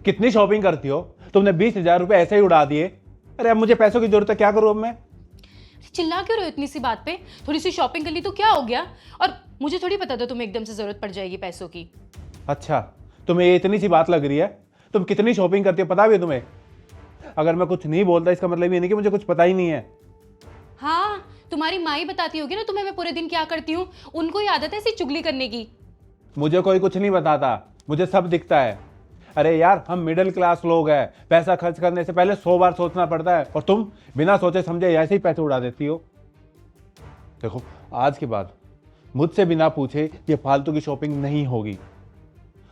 कितनी शॉपिंग करती हो? तुमने 20,000 रुपए ऐसे ही उड़ा दिए। अरे अब मुझे पैसों की जरूरत है, क्या करूं अब मैं? चिल्ला क्यों रहे हो इतनी सी बात पे? थोड़ी सी शॉपिंग कर ली तो क्या हो गया? और मुझे थोड़ी पता था तुम्हें एकदम से जरूरत पड़ जाएगी पैसों की। अच्छा, तुम्हें ये इतनी सी बात लग रही है? तुम कितनी शॉपिंग करती हो पता भी है तुम्हें? अगर मैं कुछ नहीं बोलता इसका मतलब ये नहीं कि मुझे कुछ पता ही नहीं है। हाँ, तुम्हारी माँ ही बताती होगी ना तुम्हें मैं पूरे दिन क्या करती हूँ। उनको ही आदत है ऐसी चुगली करने की। मुझे कोई कुछ नहीं बताता, मुझे सब दिखता है। अरे यार, हम मिडिल क्लास लोग हैं, पैसा खर्च करने से पहले 100 बार सोचना पड़ता है, और तुम बिना सोचे समझे ऐसे ही पैसे उड़ा देती हो। देखो, आज के बाद मुझसे बिना पूछे ये फालतू की शॉपिंग नहीं होगी।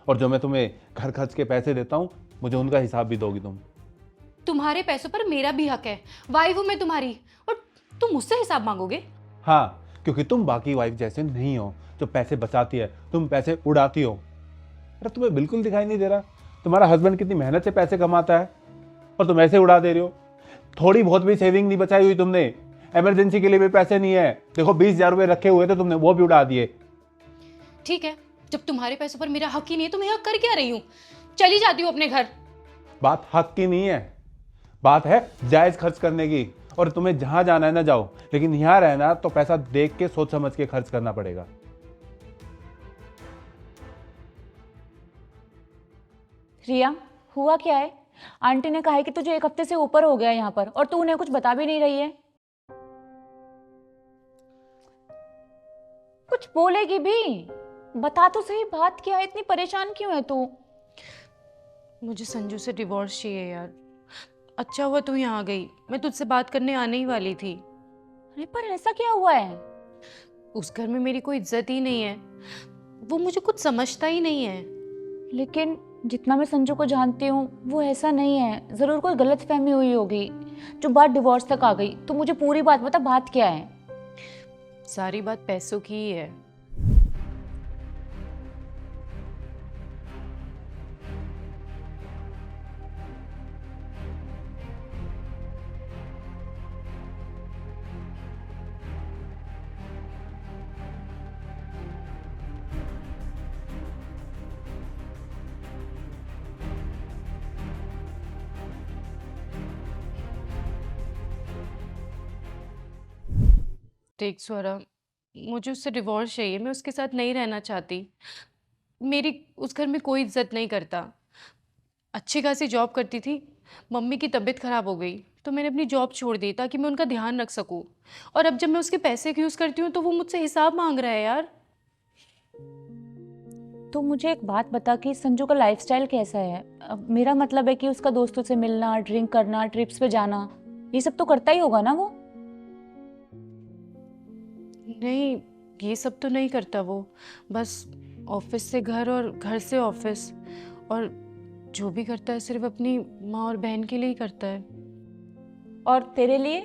और जो मैं तुम्हें घर खर्च के पैसे देता हूँ, मुझे उनका हिसाब भी दोगी तुम। तुम्हारे पैसों पर मेरा भी हक है, वाइफ हूँ मैं तुम्हारी, और तुम मुझसे हिसाब मांगोगे? हाँ, क्योंकि तुम बाकी वाइफ जैसे नहीं हो जो पैसे बचाती है, तुम पैसे उड़ाती हो। अरे तुम्हें बिल्कुल दिखाई नहीं दे रहा तुम्हारा हस्बैंड कितनी मेहनत से पैसे कमाता है, और तुम ऐसे उड़ा दे रहे हो? थोड़ी बहुत भी सेविंग नहीं बचाई हुई तुमने। इमरजेंसी के लिए भी पैसे नहीं है। देखो, 20,000 रुपए रखे हुए थे तुमने, वो भी उड़ा दिए। ठीक है, जब तुम्हारे पैसों पर मेरा हक ही नहीं है तो मैं हक कर क्या रही हूँ? चली जाती हूँ अपने घर। बात हक की नहीं है, बात है जायज खर्च करने की। और तुम्हें जहां जाना है ना जाओ, लेकिन यहां रहना तो पैसा देख के सोच समझ के खर्च करना पड़ेगा। रिया, हुआ क्या है? आंटी ने कहा है कि तुझे 1 हफ्ते से ऊपर हो गया है यहाँ पर, और तू उन्हें कुछ बता भी नहीं रही है। कुछ बोलेगी भी? बता तो सही, बात क्या है? इतनी परेशान क्यों है तू? मुझे संजू से डिवोर्स चाहिए यार। अच्छा हुआ तू यहाँ आ गई, मैं तुझसे बात करने आने ही वाली थी। अरे पर ऐसा क्या हुआ है? उस घर में मेरी कोई इज्जत ही नहीं है, वो मुझे कुछ समझता ही नहीं है। लेकिन जितना मैं संजू को जानती हूँ वो ऐसा नहीं है। जरूर कोई गलतफहमी हुई होगी जो बात डिवोर्स तक आ गई। तो मुझे पूरी बात बता, बात क्या है? सारी बात पैसों की ही है। देख स्वरा, मुझे उससे डिवोर्स चाहिए, मैं उसके साथ नहीं रहना चाहती। मेरी उस घर में कोई इज्जत नहीं करता। अच्छी खासी जॉब करती थी, मम्मी की तबीयत खराब हो गई तो मैंने अपनी जॉब छोड़ दी ताकि मैं उनका ध्यान रख सकूं। और अब जब मैं उसके पैसे यूज़ करती हूँ तो वो मुझसे हिसाब मांग रहा है यार। तो मुझे एक बात बता कि संजू का लाइफस्टाइल कैसा है? अब मेरा मतलब है कि उसका दोस्तों से मिलना, ड्रिंक करना, ट्रिप्स पे जाना, ये सब तो करता ही होगा ना वो? नहीं, ये सब तो नहीं करता वो। बस ऑफिस से घर और घर से ऑफिस, और जो भी करता है सिर्फ अपनी माँ और बहन के लिए ही करता है। और तेरे लिए?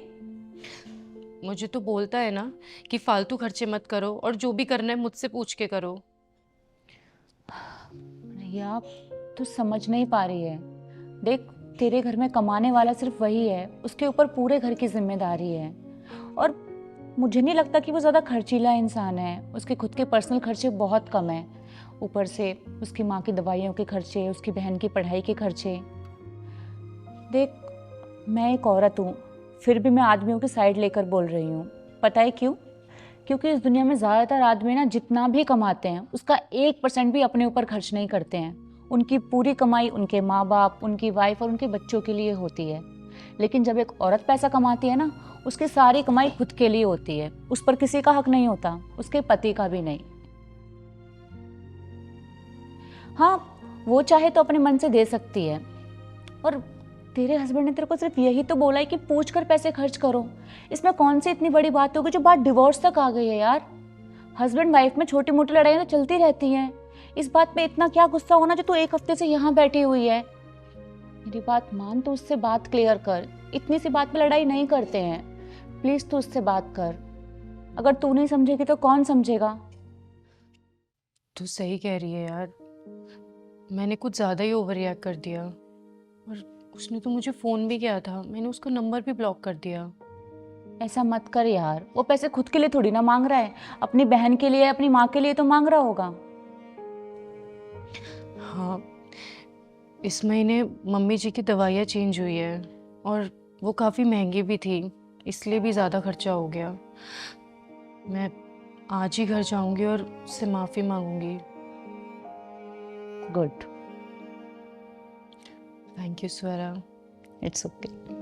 मुझे तो बोलता है ना कि फालतू खर्चे मत करो और जो भी करना है मुझसे पूछ के करो। या तू समझ नहीं पा रही है। देख, तेरे घर में कमाने वाला सिर्फ वही है, उसके ऊपर पूरे घर की जिम्मेदारी है। और मुझे नहीं लगता कि वो ज़्यादा खर्चीला इंसान है। उसके खुद के पर्सनल खर्चे बहुत कम हैं, ऊपर से उसकी माँ की दवाइयों के खर्चे, उसकी बहन की पढ़ाई के खर्चे। देख, मैं एक औरत हूँ, फिर भी मैं आदमियों की साइड लेकर बोल रही हूँ। पता है क्यों? क्योंकि इस दुनिया में ज़्यादातर आदमी ना जितना भी कमाते हैं उसका 1% भी अपने ऊपर खर्च नहीं करते हैं। उनकी पूरी कमाई उनके माँ बाप, उनकी वाइफ और उनके बच्चों के लिए होती है। लेकिन जब एक औरत पैसा कमाती है ना, उसकी सारी कमाई खुद के लिए होती है। उस पर किसी का हक नहीं होता, उसके पति का भी नहीं। हाँ, वो चाहे तो अपने मन से दे सकती है। और तेरे हस्बैंड ने तेरे को सिर्फ यही तो बोला है कि पूछ कर पैसे खर्च करो। इसमें कौन सी इतनी बड़ी बात होगी जो बात डिवोर्स तक आ गई है यार? हस्बैंड वाइफ में छोटी मोटी लड़ाइयाँ तो चलती रहती हैं। इस बात पे इतना क्या गुस्सा होना जो तू 1 हफ्ते से यहाँ बैठी हुई है? मेरी बात मान, तो उससे बात क्लियर कर। इतनी सी बात पे लड़ाई नहीं करते हैं। प्लीज तू उससे बात कर। अगर तू नहीं समझेगी तो कौन समझेगा? तू सही कह रही है यार, मैंने कुछ ज़्यादा ही ओवर रिएक्ट कर दिया। और उसने तो मुझे फ़ोन भी किया था, मैंने उसका नंबर भी ब्लॉक कर दिया। ऐसा मत कर यार, वो पैसे खुद के लिए थोड़ी ना मांग रहा है, अपनी बहन के लिए, अपनी माँ के लिए तो मांग रहा होगा। हाँ, इस महीने मम्मी जी की दवाइयाँ चेंज हुई है और वो काफ़ी महंगी भी थी, इसलिए भी ज़्यादा खर्चा हो गया। मैं आज ही घर जाऊंगी और उससे माफ़ी मांगूंगी। Good, thank you Swara. It's okay.